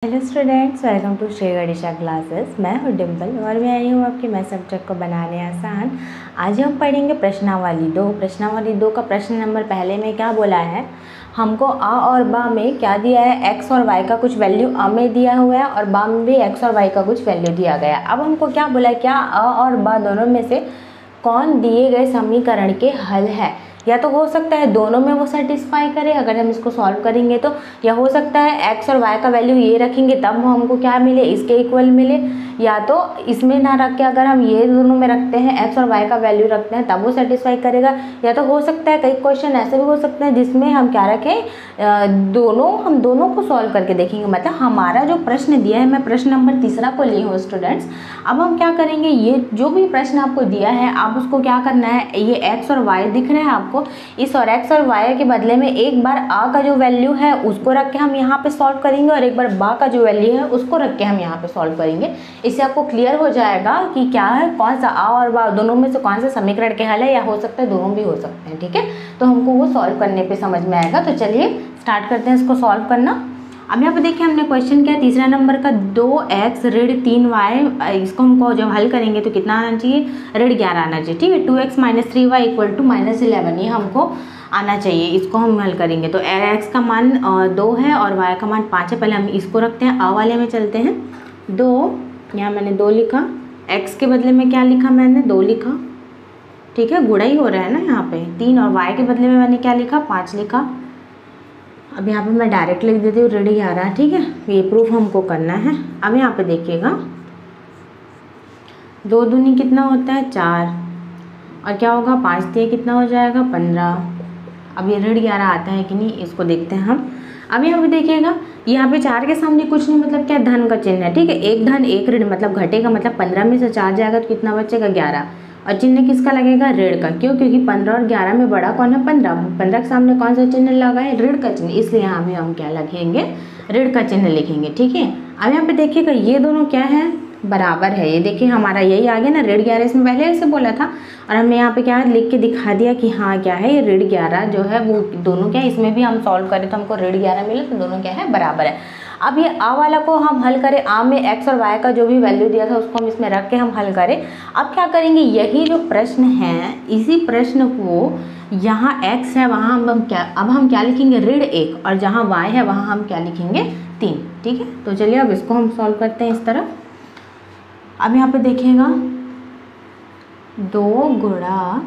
Hello students, welcome to Shri Ganesha classes. मैं हूँ डिम्पल और मैं आई हूँ आपके मैथ सब्जेक्ट को बनाने आसान। आज हम पढ़ेंगे प्रश्नावली 2। प्रश्नावली 2 का प्रश्न नंबर पहले में क्या बोला है, हमको आ और बा में क्या दिया है, एक्स और वाई का कुछ वैल्यू आ में दिया हुआ है और बा में भी एक्स और वाई का कुछ वैल्यू दिया गया। अब हमको क्या बोला है, क्या आ और बा दोनों में से कौन दिए गए समीकरण के हल है। या तो हो सकता है दोनों में वो सेटिस्फाई करे अगर हम इसको सॉल्व करेंगे तो, या हो सकता है एक्स और वाई का वैल्यू ये रखेंगे तब वो हमको क्या मिले, इसके इक्वल मिले, या तो इसमें ना रख के अगर हम ये दोनों में रखते हैं एक्स और वाई का वैल्यू रखते हैं तब वो सेटिस्फाई करेगा। या तो हो सकता है कई क्वेश्चन ऐसे भी हो सकते हैं जिसमें हम क्या रखें, हम दोनों को सॉल्व करके देखेंगे। मतलब हमारा जो प्रश्न दिया है, मैं प्रश्न नंबर 3 को ली हूँ स्टूडेंट्स। अब हम क्या करेंगे, ये जो भी प्रश्न आपको दिया है आप उसको क्या करना है, ये एक्स और वाई दिख रहे हैं आपको, इस और एक्स और वाई के बदले में एक बार आ का जो वैल्यू है उसको रख के हम यहाँ पे सॉल्व करेंगे और एक बार बा का जो वैल्यू है उसको रख के हम यहाँ पे सॉल्व करेंगे। इससे आपको क्लियर हो जाएगा कि क्या है, कौन सा आ और बा दोनों में से कौन सा समीकरण के हल है, या हो सकता है दोनों भी हो सकते हैं। ठीक है, तो हमको वो सॉल्व करने पे समझ में आएगा। तो चलिए स्टार्ट करते हैं इसको सॉल्व करना। अब यहाँ पे देखिए हमने क्वेश्चन किया 3 नंबर का 2x ऋण 3y, इसको हमको जब हल करेंगे तो कितना आना चाहिए, ऋण 11 आना चाहिए। ठीक है, 2x - 3y = -11, ये हमको आना चाहिए। इसको हम हल करेंगे तो x का मान 2 है और y का मान 5 है। पहले हम इसको रखते हैं, आ वाले में चलते हैं। 2, यहाँ मैंने 2 लिखा, x के बदले में क्या लिखा, मैंने 2 लिखा। ठीक है, गुणा ही हो रहा है ना यहाँ पे 3, और y के बदले में मैंने क्या लिखा, 5 लिखा। अब यहाँ पे मैं डायरेक्ट लिख देती हूँ ऋण 11। ठीक है, ये प्रूफ हमको करना है। अब यहाँ पे देखिएगा 2 दूनी कितना होता है, 4, और क्या होगा 5 दिए कितना हो जाएगा, 15। अब ये ऋण 11 आता है कि नहीं, इसको देखते हैं हम। अब यहाँ पे देखिएगा, यहाँ पे 4 के सामने कुछ नहीं, मतलब क्या, धन का चिन्ह है। ठीक है, एक धन एक ऋण, मतलब घटेगा, मतलब 15 में से 4 जाएगा तो कितना बचेगा, 11, और चिन्ह किसका लगेगा, ऋण का। क्यों, क्योंकि 15 और 11 में बड़ा कौन है, 15 के सामने कौन सा चिन्ह लगा है, ऋण का चिन्ह, इसलिए यहाँ पे हम क्या लिखेंगे, ऋण का चिन्ह लिखेंगे। ठीक है, अब यहाँ पे देखिएगा ये दोनों क्या है, बराबर है। ये देखिए हमारा यही आ गया ना, ऋण 11, इसमें पहले ऐसे बोला था और हमने यहाँ पे क्या लिख के दिखा दिया कि हाँ क्या है, ये ऋण 11 जो है वो दोनों क्या है, इसमें भी हम सॉल्व करें तो हमको ऋण 11 मिले, तो दोनों क्या है, बराबर है। अब ये आ वाला को हम हल करें, आ में एक्स और वाई का जो भी वैल्यू दिया था उसको हम इसमें रख के हम हल करें। अब क्या करेंगे, यही जो प्रश्न है इसी प्रश्न को, यहाँ x है वहाँ हम क्या लिखेंगे, ऋण 1, और जहाँ y है वहाँ हम क्या लिखेंगे, 3। ठीक है, तो चलिए अब इसको हम सॉल्व करते हैं इस तरह। अब यहाँ पे देखिएगा 2 गुणा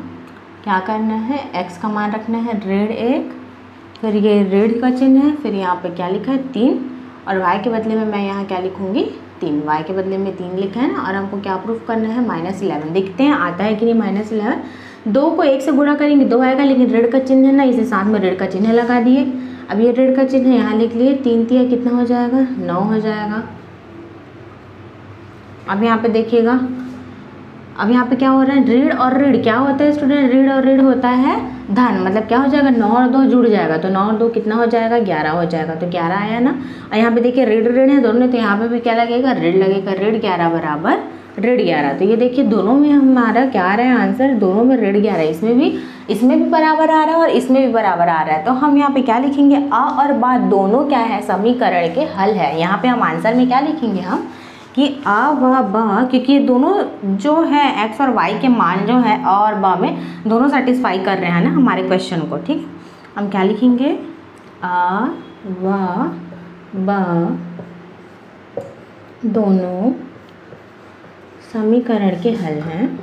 क्या करना है, x का मान रखना है ऋण 1, फिर ये ऋण का चिन्ह है, फिर यहाँ पे क्या लिखा है 3, और y के बदले में मैं यहाँ क्या लिखूँगी, 3, y के बदले में 3 लिखा है ना। और हमको क्या प्रूफ करना है, -11। देखते हैं आता है कि नहीं -11। 2 को 1 से गुणा करेंगे 2 आएगा, लेकिन ऋण का चिन्ह है ना, इसे साथ में ऋण का चिन्ह लगा दिए। अब ये ऋण का चिन्ह यहाँ लिख लिए, 3 तिया कितना हो जाएगा, 9 हो जाएगा। अब यहाँ पे देखिएगा, अब यहाँ पे क्या हो रहा है, ऋण और ऋण क्या होता है स्टूडेंट, ऋण और ऋण होता है धन, मतलब क्या हो जाएगा, 9 और 2 जुड़ जाएगा, तो 9 और 2 कितना हो जाएगा, 11 हो जाएगा। तो 11 आया ना। और यहाँ पे देखिए ऋण ऋण है दोनों, तो यहाँ पे भी क्या लगेगा, ऋण लगेगा, ऋण 11 बराबर ऋण 11। तो ये देखिए दोनों में हमारा क्या आ रहा है आंसर, दोनों में ऋण 11, इसमें भी बराबर आ रहा है और इसमें भी बराबर आ रहा है। तो हम यहाँ पे क्या लिखेंगे, आ और बा दोनों क्या है, समीकरण के हल है। यहाँ पे हम आंसर में क्या लिखेंगे हम, कि आ व बा, क्योंकि ये दोनों जो है एक्स और वाई के मान जो है आ और बा में दोनों सेटिस्फाई कर रहे हैं ना हमारे क्वेश्चन को। ठीक है, हम क्या लिखेंगे, आ व बा दोनों समीकरण के हल हैं,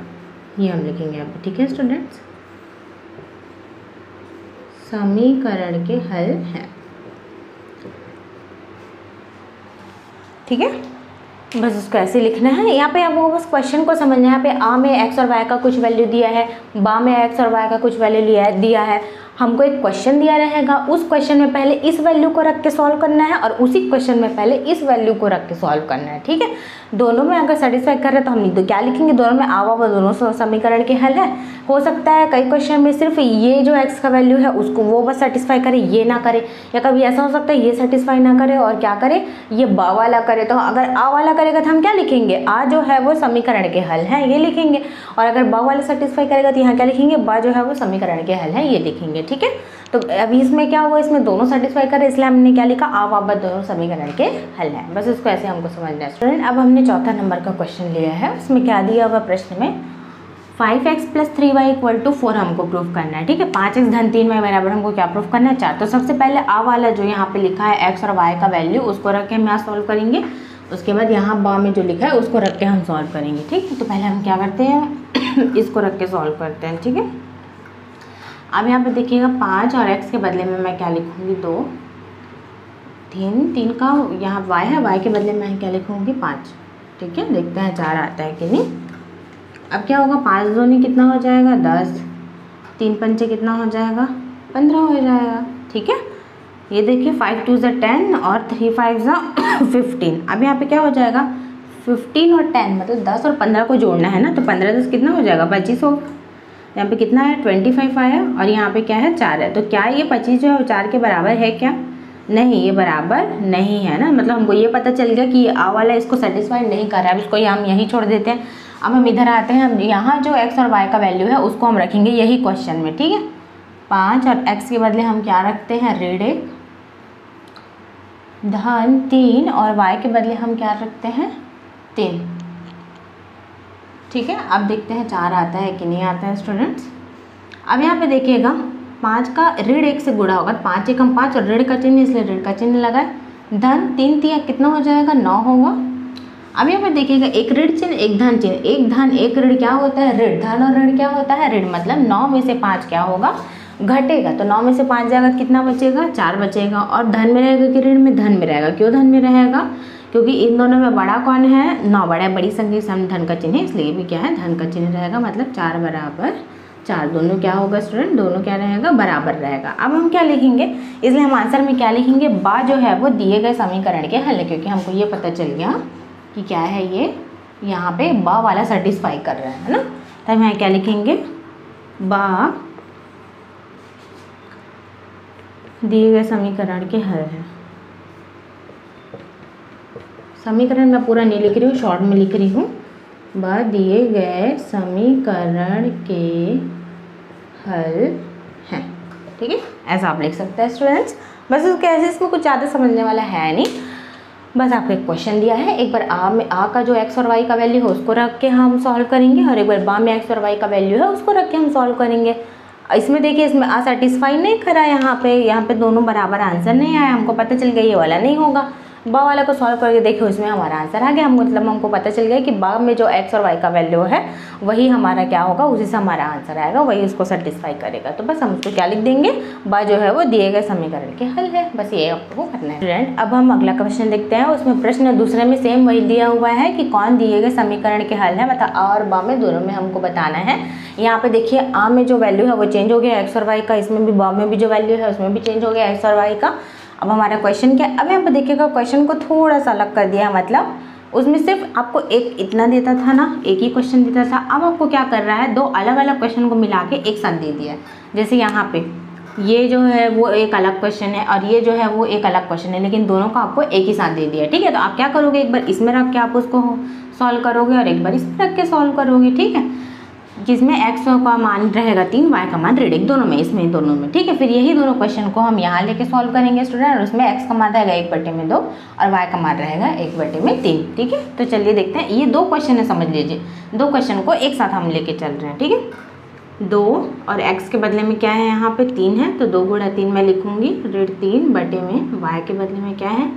ये हम लिखेंगे यहाँ पे। ठीक है स्टूडेंट्स, समीकरण के हल हैं। ठीक है, बस उसको ऐसे लिखना है। यहाँ पे आपको बस क्वेश्चन को समझना है। यहाँ पे आ में एक्स और वाई का कुछ वैल्यू दिया है, बा में एक्स और वाई का कुछ वैल्यू दिया है। हमको एक क्वेश्चन दिया रहेगा, उस क्वेश्चन में पहले इस वैल्यू को रख के सॉल्व करना है और उसी क्वेश्चन में पहले इस वैल्यू को रख के सॉल्व करना है। ठीक है, दोनों में अगर सेटिस्फाई कर रहे हैं तो हम तो क्या लिखेंगे, दोनों में आवा व दोनों समीकरण के हल है। हो सकता है कई क्वेश्चन में सिर्फ ये जो एक्स का वैल्यू है उसको वो बस सेटिस्फाई करे, ये ना करे, या कभी ऐसा हो सकता है ये सेटिस्फाई ना करे और क्या करे, ये बा वाला करे। तो अगर आ वाला करेगा तो हम क्या लिखेंगे, आ जो है वो समीकरण के हल है, ये लिखेंगे। और अगर बा वाला सेटिस्फाई करेगा तो यहाँ क्या लिखेंगे, बा जो है वो समीकरण के हल है, ये लिखेंगे। ठीक है, तो अभी इसमें क्या हुआ, इसमें दोनों सेटिस्फाई कर, इसलिए हमने क्या लिखा, आ व ब दोनों समीकरण के हल है। बस इसको ऐसे हमको समझना है स्टूडेंट। अब हमने चौथा नंबर का क्वेश्चन लिया है, उसमें क्या दिया हुआ प्रश्न में 5x + 3y = 4 हमको प्रूफ करना है। ठीक है, 5x धन 3y बराबर हमको क्या प्रूफ करना है, 4। तो सबसे पहले आ वाला जो यहाँ पे लिखा है x और y का वैल्यू, उसको रख के हम यहाँ सॉल्व करेंगे। उसके बाद यहाँ बा में जो लिखा है उसको रख के हम सॉल्व करेंगे। ठीक है, तो पहले हम क्या करते हैं, इसको रख के सॉल्व करते हैं। ठीक है, अब यहाँ पे देखिएगा 5 और x के बदले में मैं क्या लिखूँगी, 2, 3 का यहाँ y है, y के बदले में मैं क्या लिखूँगी, 5। ठीक है, देखते हैं 4 आता है कि नहीं। अब क्या होगा, 5 दूनी कितना हो जाएगा, 10, 3 पंचे कितना हो जाएगा, 15 हो जाएगा। ठीक है, ये देखिए 5 2 = 10 और 3 5 = 15। अब यहाँ पे क्या हो जाएगा, 15 और 10 मतलब 10 और 15 को जोड़ना है ना, तो 15 10 कितना हो जाएगा, 25 होगा। यहाँ पे कितना है, 25 आया और यहाँ पे क्या है, 4 है। तो क्या ये 25 जो है 4 के बराबर है क्या, नहीं, ये बराबर नहीं है ना। मतलब हमको ये पता चल गया कि ये आ वाला इसको सेटिस्फाई नहीं कर रहा है। अब इसको हम यहीं छोड़ देते हैं। अब हम इधर आते हैं, हम यहाँ जो x और y का वैल्यू है उसको हम रखेंगे यही क्वेश्चन में। ठीक है, 5 और x के बदले हम क्या रखते हैं, ऋण 1 धन 3 और y के बदले हम क्या रखते हैं, 3। ठीक है, अब देखते हैं 4 आता है कि नहीं आता है स्टूडेंट्स। अब यहाँ पे देखिएगा 5 का ऋण 1 से गुणा होगा, 5 1 5 और ऋण का चिन्ह, इसलिए ऋण का चिन्ह लगाए। धन 3 3 कितना हो जाएगा, 9 होगा। अब यहाँ पे देखिएगा एक ऋण चिन्ह एक धन चिन्ह, एक धन एक ऋण क्या होता है, ऋण। धन और ऋण क्या होता है, ऋण। मतलब 9 में से 5 क्या होगा, घटेगा। तो 9 में से 5 जाएगा, कितना बचेगा, 4 बचेगा। और धन में रहेगा कि ऋण में, धन में रहेगा। क्यों धन में रहेगा, क्योंकि इन दोनों में बड़ा कौन है, 9 बड़ा है, बड़ी संख्या सामने धन का चिन्ह है, इसलिए भी क्या है, धन का चिन्ह रहेगा। मतलब 4 बराबर 4, दोनों क्या होगा स्टूडेंट, दोनों क्या रहेगा, बराबर रहेगा। अब हम क्या लिखेंगे, इसलिए हम आंसर में क्या लिखेंगे, बा जो है वो दिए गए समीकरण के हल है, क्योंकि हमको ये पता चल गया कि क्या है, ये यहाँ पे बा वाला सेटिस्फाई कर रहा है ना। तो हम यहाँ क्या लिखेंगे, बा दिए गए समीकरण के हल है। समीकरण मैं पूरा नहीं लिख रही हूँ, शॉर्ट में लिख रही हूँ। बा दिए गए समीकरण के हल हैं। ठीक है, ऐसा आप लिख सकते हैं स्टूडेंट्स। बस उसके ऐसे इसमें कुछ ज़्यादा समझने वाला है नहीं, बस आपको एक क्वेश्चन दिया है। एक बार आ का जो x और y का वैल्यू है उसको रख के हम सॉल्व करेंगे, और एक बार बा में x और y का वैल्यू है उसको रख के हम सॉल्व करेंगे। इसमें देखिए, इसमें आ सेटिस्फाई नहीं करा, यहाँ पे दोनों बराबर आंसर नहीं आया। हमको पता चल गया ये वाला नहीं होगा। बा वाला को सॉल्व करके देखिए, उसमें हमारा आंसर आ गया। मतलब हमको पता चल गया कि बा में जो x और y का वैल्यू है वही हमारा क्या होगा, उसी से हमारा आंसर आएगा, वही उसको सेटिस्फाई करेगा। तो बस हम उसको क्या लिख देंगे, बा जो है वो दिए गए समीकरण के हल है। बस ये आपको करना है फ्रेंड। अब हम अगला क्वेश्चन देखते हैं। उसमें प्रश्न दूसरे में सेम वही दिया हुआ है कि कौन दिए गए समीकरण के हल है। मतलब आ और बा में दोनों में हमको बताना है। यहाँ पे देखिए आ में जो वैल्यू है वो चेंज हो गया x और y का, इसमें भी बा में भी जो वैल्यू है उसमें भी चेंज हो गया x और y का। अब हमारा क्वेश्चन क्या है, अब यहाँ पे देखिएगा क्वेश्चन को थोड़ा सा अलग कर दिया है। मतलब उसमें सिर्फ आपको एक इतना देता था ना, एक ही क्वेश्चन देता था। अब आपको क्या कर रहा है, दो अलग अलग क्वेश्चन को मिला के एक साथ दे दिया है। जैसे यहाँ पे ये जो है वो एक अलग क्वेश्चन है और ये जो है वो एक अलग क्वेश्चन है, लेकिन दोनों को आपको एक ही साथ दे दिया है। ठीक है, तो आप क्या करोगे, एक बार इसमें रख के आप उसको सॉल्व करोगे और एक बार इसमें रख के सॉल्व करोगे। ठीक है, जिसमें x का मान रहेगा 3, y का मान ऋण 1, दोनों में, इसमें दोनों में। ठीक है, फिर यही दोनों क्वेश्चन को हम यहाँ लेके सॉल्व करेंगे स्टूडेंट, और उसमें x का मान रहेगा 1/2 और y का मान रहेगा 1/3। ठीक है, तो चलिए देखते हैं। ये 2 क्वेश्चन है, समझ लीजिए 2 क्वेश्चन को एक साथ हम लेके चल रहे हैं। ठीक है, 2 और x के बदले में क्या है, यहाँ पे 3 है, तो 2 × 3 मैं लिखूँगी ऋण 3/में, y के बदले में क्या है,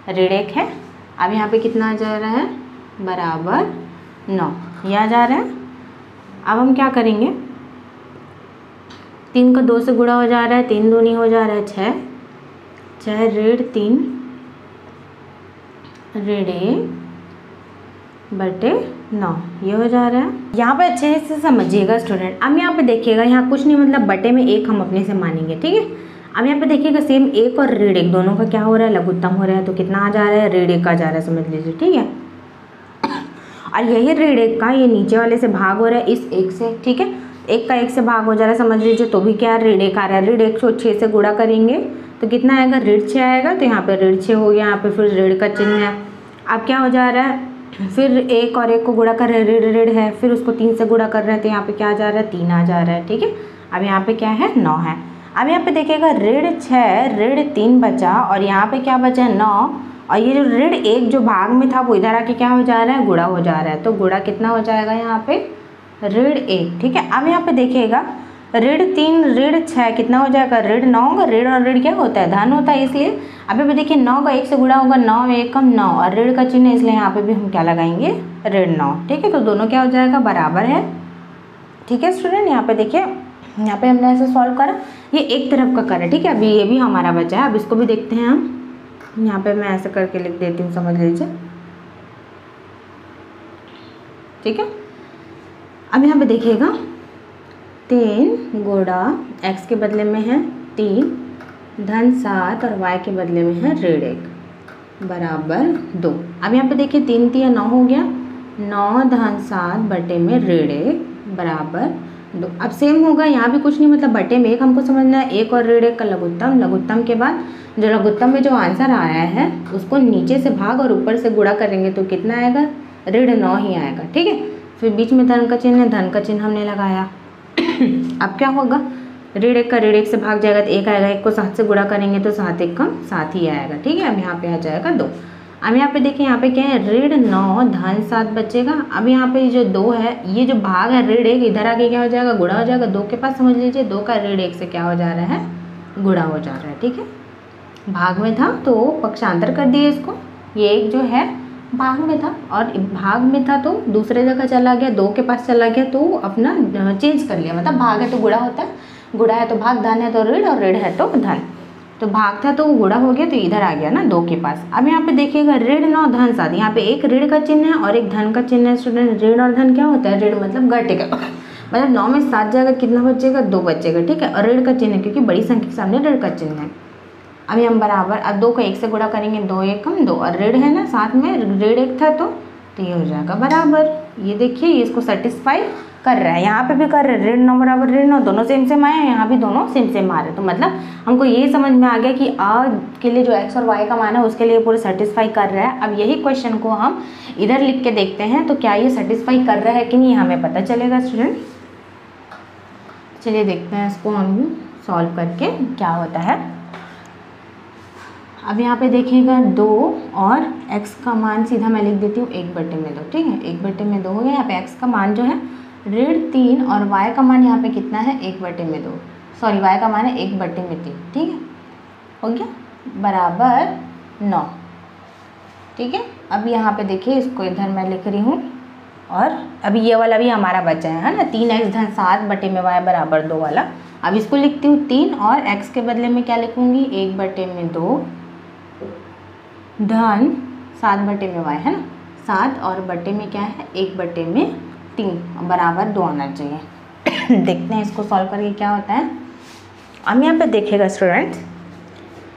ऋण 1 है। अब यहाँ पे कितना आ जा रहा है, बराबर 9, यह आ जा रहा है। अब हम क्या करेंगे, 3 का 2 से गुणा हो जा रहा है, 3 दूनी हो जा रहा है 6, 6 ऋण 3 ऋण 1/9, ये हो जा रहा है। यहाँ पे अच्छे से समझिएगा स्टूडेंट। अब यहाँ पे देखिएगा, यहाँ कुछ नहीं, मतलब बटे में 1 हम अपने से मानेंगे। ठीक है, अब यहाँ पे देखिएगा सेम 1 और ऋण 1 दोनों का क्या हो रहा है, लघुत्तम हो रहा है। तो कितना आ जा रहा है, ऋण 1 का जा रहा है, समझ लीजिए। ठीक है, और यही ऋण 1 का ये नीचे वाले से भाग हो रहा है इस 1 से। ठीक है, 1 का 1 से भाग हो जा रहा है, समझ लीजिए। तो भी क्या ऋण 1 आ रहा है। ऋण 1 को 6 से गुणा करेंगे तो कितना आएगा, ऋण 6 आएगा। तो यहाँ पे ऋण 6 हो गया, यहाँ पे फिर ऋण का चिन्ह है। अब क्या हो जा रहा है, फिर 1 और 1 को गुणा कर रहे हैं, ऋण ऋण है, फिर उसको 3 से गुणा कर रहे हैं, तो यहाँ पे क्या आ जा रहा है, 3 आ जा रहा है। ठीक है, अब यहाँ पे क्या है, 9 है। अब यहाँ पे देखिएगा ऋण 6 ऋण 3 बचा और यहाँ पे क्या बचा 9 और ये जो ऋण 1 जो भाग में था वो इधर आके क्या हो जा रहा है, गुणा हो जा रहा है। तो गुणा कितना हो जाएगा यहाँ पे ऋण 1, ठीक है। अब यहाँ पे देखिएगा ऋण 3 ऋण 6 कितना हो जाएगा ऋण 9 होगा। ऋण और ऋण क्या होता है, धन होता है, इसलिए अभी भी देखिए 9 का 1 से गुणा होगा, 9 एकम 9 और ऋण का चिन्ह इसलिए यहाँ पे भी हम क्या लगाएंगे ऋण 9, ठीक है। तो दोनों क्या हो जाएगा बराबर है, ठीक है स्टूडेंट। यहाँ पे देखिए यहाँ पे हमने ऐसे सॉल्व करा, ये एक तरफ का करा, ठीक है। अभी ये भी हमारा बचा है, अब इसको भी देखते हैं हम। यहाँ पे मैं ऐसे करके लिख देती हूँ, समझ लीजिए, ठीक है। अब यहाँ पे देखिएगा 3 गुणा x के बदले में है 3 धन 7 और y के बदले में है ऋण 1 बराबर 2। अब यहाँ पे देखिए 3 3 9 हो गया, 9 धन 7 बटे में ऋण 1 बराबर 2। अब सेम होगा, यहाँ भी कुछ नहीं, मतलब बटे में 1 हमको समझना है, 1 और ऋण 1 का लघुत्तम, लघुत्तम के बाद जो लघुत्तम में जो आंसर आया है उसको नीचे से भाग और ऊपर से गुणा करेंगे तो कितना आएगा ऋण 9 ही आएगा, ठीक है। फिर बीच में धन का चिन्ह है, धन का चिन्ह हमने लगाया। अब क्या होगा ऋण 1 का ऋण 1 से भाग जाएगा तो 1 आएगा, 1 को 7 से गुणा करेंगे तो 7 1 कम 7 ही आएगा, ठीक है। अब यहाँ पे आ जाएगा 2। अब यहाँ पे देखिए यहाँ पे क्या है ऋण 9 धन 7 बचेगा। अब यहाँ पे जो 2 है, ये जो भाग है ऋण 1 इधर आके क्या हो जाएगा गुणा हो जाएगा, 2 के पास समझ लीजिए 2 का ऋण 1 से क्या हो जा रहा है गुणा हो जा रहा है, ठीक है। भाग में था तो पक्षांतर कर दिए इसको, ये एक जो है भाग में था और भाग में था तो दूसरे जगह चला गया, 2 के पास चला गया तो अपना चेंज कर लिया, मतलब भाग है तो गुणा होता है, गुणा है तो भाग, धन है तो ऋण और ऋण है तो धन। तो भाग था तो गुणा हो गया तो इधर आ गया ना 2 के पास। अब यहाँ पे देखिएगा ऋण 9 धन 7, यहाँ पे एक ऋण का चिन्ह है और एक धन का चिन्ह है स्टूडेंट। ऋण और धन क्या होता है, ऋण मतलब घटेगा, मतलब 9 में 7 जाएगा कितना बचेगा 2 बचेगा, ठीक है। और ऋण का चिन्ह क्योंकि बड़ी संख्या के सामने ऋण का चिन्ह है। अभी हम बराबर, अब 2 को 1 से गुणा करेंगे, 2 एकम 2 और ऋण है ना साथ में, ऋण 1 था तो ये हो जाएगा बराबर। ये देखिए ये इसको सेटिस्फाई कर रहा है, यहाँ पे भी कर रहे हैं, ऋण 9 बराबर ऋण 9, दोनों सेम सेम आए, यहाँ भी दोनों सेम सेम आ रहे हैं। तो मतलब हमको ये समझ में आ गया कि आ के लिए जो x और y का मान है उसके लिए पूरे सेटिस्फाई कर रहा है। अब यही क्वेश्चन को हम इधर लिख के देखते हैं तो क्या ये सेटिस्फाई कर रहा है कि नहीं हमें पता चलेगा स्टूडेंट। चलिए देखते हैं इसको हम सॉल्व करके क्या होता है। अब यहाँ पे देखिएगा 2 और x का मान सीधा मैं लिख देती हूँ 1/2, ठीक है। 1/2 हो गया, यहाँ पे x का मान जो है ऋण 3 और y का मान यहाँ पे कितना है 1/2, सॉरी y का मान है 1/3, ठीक है, हो गया बराबर 9, ठीक है। अब यहाँ पे देखिए इसको इधर मैं लिख रही हूँ और अभी ये वाला भी हमारा बचा है ना 3x धन 7 बटे में y बराबर 2 वाला। अब इसको लिखती हूँ 3 और x के बदले में क्या लिखूँगी 1/2 धन 7 बटे में y है ना, 7 और बटे में क्या है 1/3 बराबर 2 आना चाहिए। देखते हैं इसको सॉल्व करके क्या होता है। अब यहाँ पे देखिएगा स्टूडेंट्स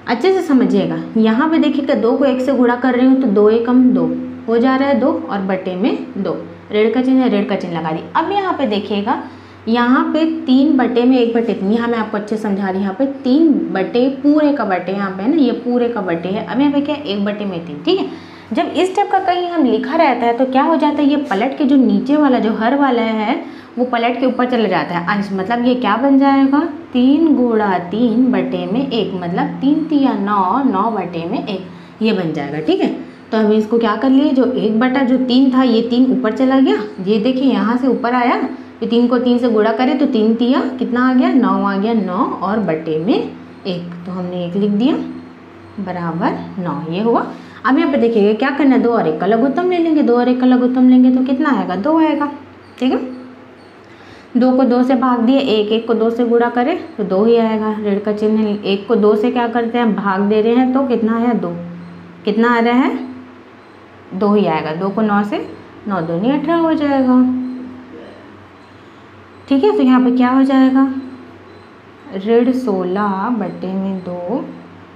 अच्छे से समझिएगा, यहाँ पे देखिएगा 2 को 1 से गुणा कर रही हूँ तो 2 एकम 2 हो जा रहा है 2 और बटे में 2, ऋण का चिन्ह है, ऋण का चिन्ह लगा दी। अब यहाँ पे देखिएगा यहाँ पे 3 बटे में 1/3, यहाँ मैं आपको अच्छे समझा रही हूँ, यहाँ पे 3 बटे पूरे का बटे यहाँ पे है ना, ये पूरे का बटे है। अब यहाँ पे क्या 1/3, ठीक है। जब इस टाइप का कहीं हम लिखा रहता है तो क्या हो जाता है ये पलट के जो नीचे वाला जो हर वाला है वो पलट के ऊपर चला जाता है अंश, मतलब ये क्या बन जाएगा 3 गुणा 3 बटे में 1, मतलब 3 3 9, 9 बटे में 1 ये बन जाएगा, ठीक है। तो हम इसको क्या कर लिए, जो 1/3 था ये 3 ऊपर चला गया, ये देखिए यहाँ से ऊपर आया, ये 3 को 3 से गुणा करें तो 3 3 कितना आ गया 9 आ गया, 9 और बटे में 1, तो हमने 1 लिख दिया बराबर 9, ये हुआ। अब यहाँ पे देखिएगा क्या करना है 2 और 1 का लघुत्तम ले लेंगे, 2 और 1 का लघुत्तम लेंगे तो कितना आएगा 2 आएगा, ठीक है। 2 को 2 से भाग दिए, 1 को 2 से गुणा करें तो 2 ही आएगा, ऋण का चिन्ह 1 को 2 से क्या करते हैं भाग दे रहे हैं तो कितना आया 2, कितना आ रहा है 2 ही आएगा। 2 को 9 से 9 दूनी 18 हो जाएगा, ठीक है। तो यहाँ पे क्या हो जाएगा ऋण 16 बटे में 2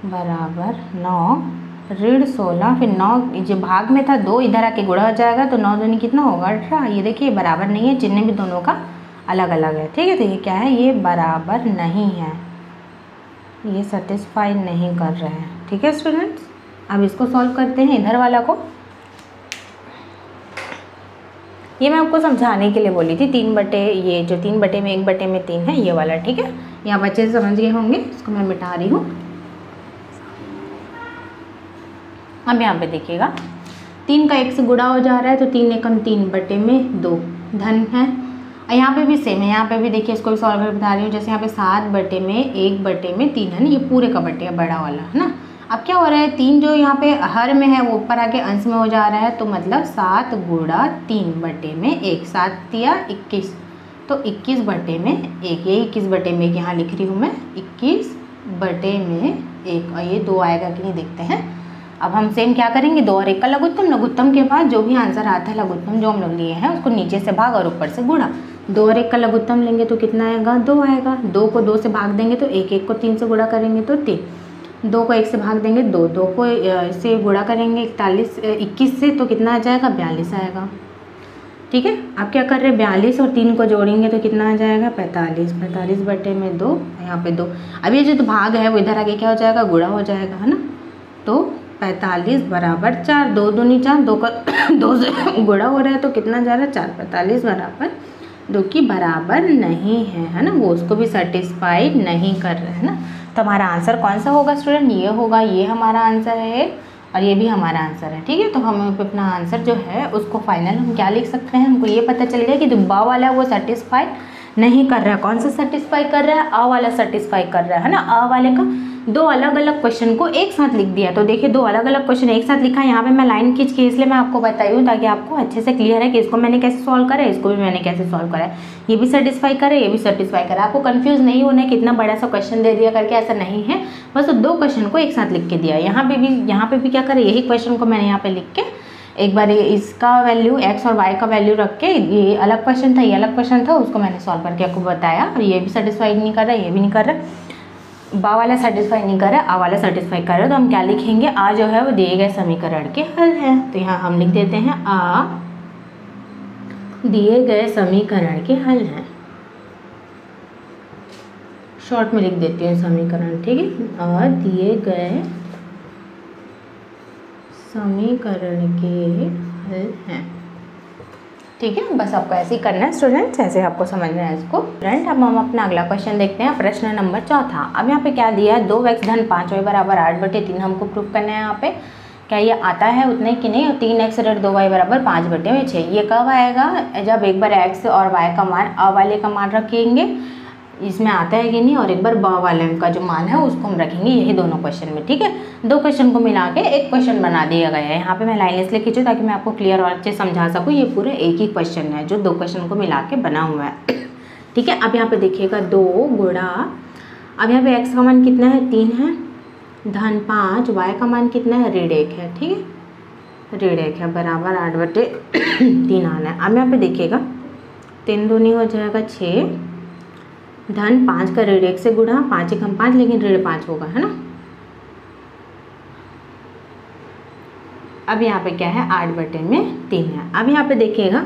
बराबर 9, ऋण 16 फिर 9 जो भाग में था 2 इधर आके गुणा हो जाएगा तो 9 दूनी कितना होगा 18। ये देखिए बराबर नहीं है, चिन्ह भी दोनों का अलग अलग है, ठीक है। तो ये क्या है ये बराबर नहीं है, ये सेटिस्फाई नहीं कर रहे हैं, ठीक है स्टूडेंट्स। अब इसको सॉल्व करते हैं इधर वाला को, ये मैं आपको समझाने के लिए बोली थी 3 बटे, ये जो 3 बटे में 1/3 है ये वाला, ठीक है। ये आप अच्छे से समझ गए होंगे। इसको मैं मिटा रही हूँ। अब यहाँ पे देखिएगा 3 का 1 से गुणा हो जा रहा है तो 3 एकम 3 बटे में 2 धन है। यहाँ पे भी सेम है, यहाँ पे भी देखिए इसको भी सॉल्व करके बता रही हूँ। जैसे यहाँ पे 7 बटे में 1 बटे में 3 है ना, ये पूरे का बटे है बड़ा वाला है ना। अब क्या हो रहा है 3 जो यहाँ पे हर में है वो ऊपर आके अंश में हो जा रहा है, तो मतलब 7 गुणा 3 बटे में 1, 7 दिया 21, तो 21 बटे में 1, ये 21 बटे में 1 यहाँ लिख रही हूँ मैं, 21 बटे में 1। और ये 2 आएगा कि नहीं देखते हैं। अब हम सेम क्या करेंगे, 2 और 1 का लघुत्तम, लघुत्तम के बाद जो भी आंसर आता है लघुत्तम जो हम लोग लिए हैं उसको नीचे से भाग और ऊपर से गुणा। 2 और 1 का लघुत्तम लेंगे तो कितना आएगा, 2 आएगा। 2 को 2 से भाग देंगे तो 1, 1 को 3 से गुणा करेंगे तो 3, 2 को 1 से भाग देंगे 2, 2 को से गुणा करेंगे 21 से तो कितना आ जाएगा, 42 आएगा। ठीक है, आप क्या कर रहे हैं 42 और 3 को जोड़ेंगे तो कितना आ जाएगा, 45, 45 बटे में 2, यहाँ पे 2। अब ये जो भाग है वो इधर आगे क्या हो जाएगा, गुणा हो जाएगा है ना। तो 45 बराबर 4, 2 दूनी 4, 2 का 2 से गुणा हो रहा है तो कितना जा रहा है 4, 45 बराबर 2 की बराबर नहीं है ना, वो उसको भी सेटिस्फाइड नहीं कर रहा है ना। तो हमारा आंसर कौन सा होगा स्टूडेंट, ये होगा, ये हमारा आंसर है और ये भी हमारा आंसर है। ठीक है, तो हम अपना आंसर जो है उसको फाइनल हम क्या लिख सकते हैं, हमको ये पता चल गया कि जो बा वाला है वो सेटिस्फाई नहीं कर रहा है। कौन सा सेटिस्फाई कर रहा है, आ वाला सेटिस्फाई कर रहा है ना। आ वाले का 2 अलग अलग क्वेश्चन को एक साथ लिख दिया, तो देखिए 2 अलग अलग क्वेश्चन एक साथ लिखा है। यहाँ पे मैं लाइन खींच के इसलिए मैं आपको बताई हूँ ताकि आपको अच्छे से क्लियर है कि इसको मैंने कैसे सॉल्व करा है, इसको भी मैंने कैसे सॉल्व करा है, ये भी सेटिस्फाई करे, ये भी सेटिस्फाई करे। आपको कंफ्यूज नहीं होना है कितना बड़ा सा क्वेश्चन दे दिया करके, ऐसा नहीं है, बस 2 क्वेश्चन को एक साथ लिख के दिया। यहाँ पे भी क्या करें, यही क्वेश्चन को मैंने यहाँ पे लिख के एक बार इसका वैल्यू x और y का वैल्यू रख के, ये अलग क्वेश्चन था, ये अलग क्वेश्चन था, उसको मैंने सॉल्व करके आपको बताया। और ये भी सेटिस्फाई नहीं कर रहा है, ये भी नहीं कर रहा, बा वाला सेटिस्फाई नहीं कर रहा है, आ वाला सेटिस्फाई कर रहा है। तो हम क्या लिखेंगे, आ जो है वो दिए गए समीकरण के हल है। तो यहाँ हम लिख देते हैं आ दिए गए समीकरण के हल हैं, शॉर्ट में लिख देती हूँ समीकरण। ठीक है, आ दिए गए समीकरण के हल हैं। ठीक है, बस आपको ऐसे ही करना है स्टूडेंट्स, ऐसे आपको समझना है इसको। स्टूडेंट अब हम अपना अगला क्वेश्चन देखते हैं, प्रश्न नंबर 4। अब यहाँ पे क्या दिया है, 2x धन 5y बराबर 8/3 हमको प्रूफ करना है। यहाँ पे क्या ये आता है उतने कि नहीं, और 3x + 2y बराबर 5/6। ये कब आएगा, जब एक बार x और y का मान a वाले का मान रखेंगे, इसमें आता है कि नहीं, और एक बार बा वाले का जो मान है उसको हम रखेंगे, यही दोनों क्वेश्चन में। ठीक है, 2 क्वेश्चन को मिला के एक क्वेश्चन बना दिया गया है। यहाँ पे मैं लाइन इसलिए खींचूँ ताकि मैं आपको क्लियर और अच्छे समझा सकूँ। ये पूरे एक ही क्वेश्चन है जो 2 क्वेश्चन को मिला के बना हुआ है। ठीक है, अब यहाँ पे देखिएगा 2 गुणा, अब यहाँ पे x का मान कितना है, 3 है, धन 5, y का मान कितना है, ऋण 1 है। ठीक है, ऋण 1 है, बराबर 8/3 आना है। अब यहाँ पे देखिएगा 3 दूनी हो जाएगा 6, धन 5 का ऋण 1 से गुणा, 5 एकम 5 लेकिन ऋण 5 होगा है ना। अब यहाँ पे क्या है, 8/3 है। अब यहाँ पे देखिएगा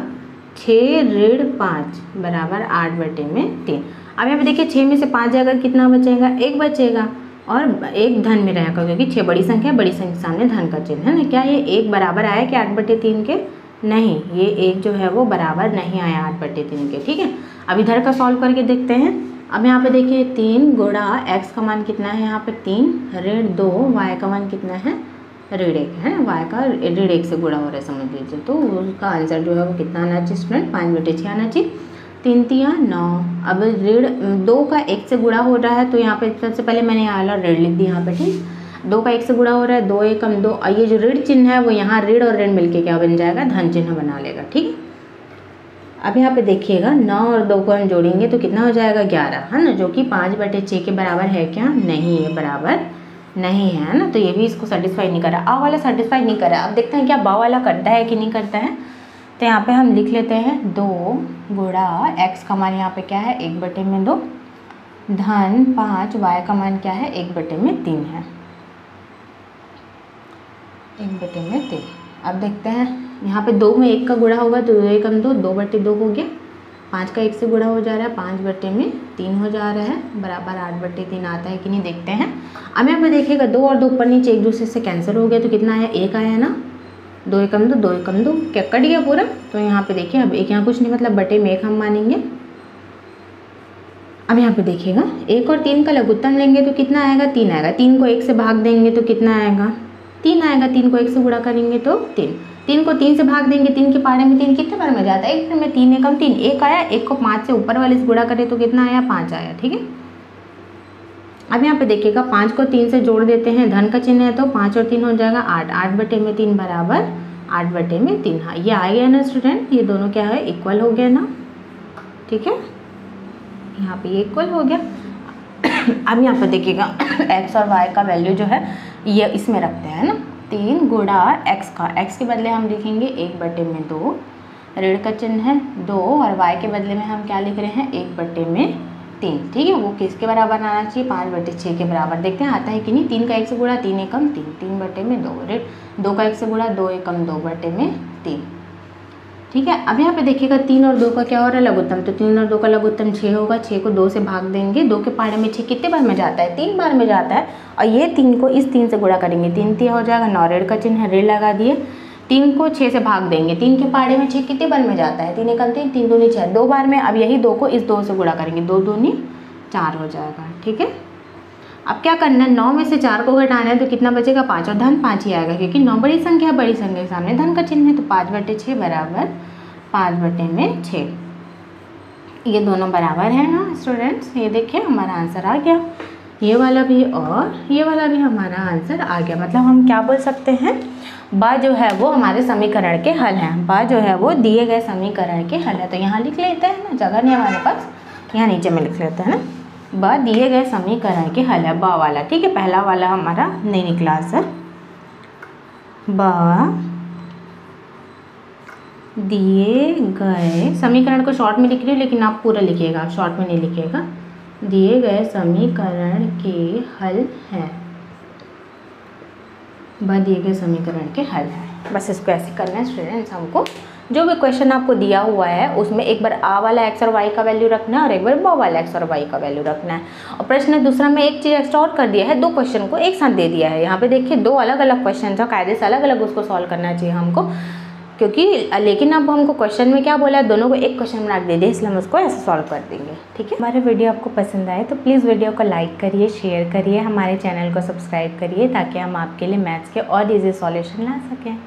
6 ऋण 5 बराबर 8/3। अब यहाँ पे देखिए 6 में से 5 जाएगा, कितना बचेगा, 1 बचेगा, और 1 धन में रहेगा क्योंकि 6 बड़ी संख्या है, बड़ी संख्या के सामने धन का चिन्ह है ना। क्या ये 1 बराबर आया कि 8/3 के, नहीं, ये 1 जो है वो बराबर नहीं आया 8/3 के। ठीक है, अब इधर का सॉल्व करके देखते हैं। अब यहाँ पे देखिए 3 गुणा x का मान कितना है, यहाँ पे 3 ऋण 2, y का मान कितना है, ऋण 1 है ना, y का ऋण 1 से गुणा हो रहा है समझ लीजिए। तो उसका आंसर जो है वो कितना आना चाहिए स्टूडेंट, 5/6 आना चाहिए। 3 तिया 9। अब ऋण 2 का 1 से गुणा हो रहा है, तो यहाँ पे सबसे पहले मैंने यहाँ वाला ऋण लिख दिया यहाँ पे। ठीक, 2 का 1 से गुणा हो रहा है, 2 एकम 2, और ये जो ऋण चिन्ह है वो यहाँ ऋण और ऋण मिलके क्या बन जाएगा, धन चिन्ह बना लेगा। ठीक है, अब यहाँ पे देखिएगा 9 और 2 को हम जोड़ेंगे तो कितना हो जाएगा, 11 है ना, जो कि 5/6 के बराबर है क्या, नहीं है, बराबर नहीं है ना। तो ये भी इसको सेटिस्फाई नहीं कर रहा, आ वाला सेटिस्फाई नहीं कर रहा। अब देखते हैं क्या बा वाला करता है कि नहीं करता है। तो यहाँ पे हम लिख लेते हैं 2 गुणा x का मान यहाँ पे क्या है, 1/2, धन 5, y का मान क्या है, 1/3 है, 1/3। अब देखते हैं यहाँ पे 2 में 1 का गुणा होगा तो 2 एकम 2, 2/2 हो गया, 5 का 1 से गुणा हो जा रहा है, 5/3 हो जा रहा है, बराबर 8/3 आता है कि नहीं देखते हैं। अब यहाँ पे देखिएगा 2 और 2 ऊपर नीचे एक दूसरे से कैंसिल हो गया, तो कितना आया, 1 आया ना, 2 एकम 2, 2 एकम 2, क्या कट गया पूरा। तो यहाँ पे देखिए अब एक यहाँ कुछ नहीं, मतलब बटे में 1 हम मानेंगे, अब यहाँ पे देखिएगा 1 और 3 का लघुत्तम लेंगे तो कितना आएगा, 3 आएगा। 3 को 1 से भाग देंगे तो कितना आएगा, 3 आएगा। 3 को 1 से गुणा करेंगे तो 3। 3 को 3 से भाग देंगे, 3 के पारे में 3 कितने बार में जाता है, 1 बार में। 3 एकम 3, 1 आया। 1 को 5 से ऊपर वाले से गुणा करें तो कितना आया, 5 आया। ठीक है, अब यहाँ पे देखिएगा 5 को 3 से जोड़ देते हैं, धन का चिन्ह है तो 5 और 3 हो जाएगा 8। 8/3 बराबर 8/3। हाँ, ये आ गया ना स्टूडेंट, ये दोनों क्या है, इक्वल हो गया ना। ठीक है, यहाँ पे ये इक्वल हो गया। अब यहाँ पे देखिएगा x और y का वैल्यू जो है ये इसमें रखते हैं ना, 3 गुणा x का, x के बदले हम लिखेंगे 1/2, ऋण का चिन्ह है 2, और y के बदले में हम क्या लिख रहे हैं, 1/3। ठीक है, वो किसके बराबर आना चाहिए, 5/6 के बराबर। देखते हैं आता है कि नहीं। 3 का 1 से गुणा, 3 एकम 3, 3/2, ऋण 2 का 1 से गुणा, 2 एकम 2/3। ठीक है, अब यहाँ पे देखिएगा 3 और 2 का क्या हो रहा है, लघुत्तम। तो 3 और 2 का लघुत्तम 6 होगा। 6 को 2 से भाग देंगे, 2 के पारे में 6 कितने बार में जाता है, 3 बार में जाता है। और ये 3 को इस 3 से गुणा करेंगे, 3 3 हो जाएगा 9, ऋण का चिन्ह है, ऋण लगा दिए। 3 को 6 से भाग देंगे, 3 के पारे में 6 कितने बार में जाता है, 3 एकम 3, 3 दूनी 6, 2 बार में। अब यही 2 को इस 2 से गुणा करेंगे, 2 दूनी 4 हो जाएगा। ठीक है, अब क्या करना है, 9 में से 4 को घटाना है तो कितना बचेगा, 5, और धन 5 ही आएगा, क्योंकि 9 बड़ी संख्या है, बड़ी संख्या के सामने धन का चिन्ह है। तो 5/6 बराबर 5/6। ये दोनों बराबर है ना स्टूडेंट्स। ये देखिए हमारा आंसर आ गया, ये वाला भी और ये वाला भी हमारा आंसर आ गया। मतलब हम क्या बोल सकते हैं, बा जो है वो हमारे समीकरण के हल हैं, बा जो है वो दिए गए समीकरण के हल है। तो यहाँ लिख लेते हैं ना, जगह नहीं हमारे पास, यहाँ नीचे में लिख लेते हैं ना, बा दिए गए समीकरण के हल है, बा वाला। ठीक है, पहला वाला हमारा नहीं निकला आंसर। बा दिए गए समीकरण को शॉर्ट में लिख रही हूँ, लेकिन आप पूरा लिखिएगा, आप शॉर्ट में नहीं लिखिएगा। दिए गए समीकरण के हल हैं, बा दिए गए समीकरण के हल हैं। बस इसको ऐसे करना है स्टूडेंट्स। हमको जो भी क्वेश्चन आपको दिया हुआ है उसमें एक बार आ वाला एक्स और वाई का वैल्यू रखना है और एक बार बा वाला एक्स और वाई का वैल्यू रखना है। और प्रश्न दूसरा में एक चीज़ एक्स्ट्रा और कर दिया है, 2 क्वेश्चन को एक साथ दे दिया है। यहाँ पे देखिए 2 अलग अलग क्वेश्चन था, कायदे से अलग अलग उसको सॉल्व करना चाहिए हमको, क्योंकि लेकिन अब हमको क्वेश्चन में क्या बोला है, दोनों को एक क्वेश्चन मार्क दे दिए, इसलिए हम उसको ऐसे सॉल्व कर देंगे। ठीक है, हमारे वीडियो आपको पसंद आए तो प्लीज़ वीडियो को लाइक करिए, शेयर करिए, हमारे चैनल को सब्सक्राइब करिए, ताकि हम आपके लिए मैथ्स के और ईजी सॉल्यूशन ला सकें।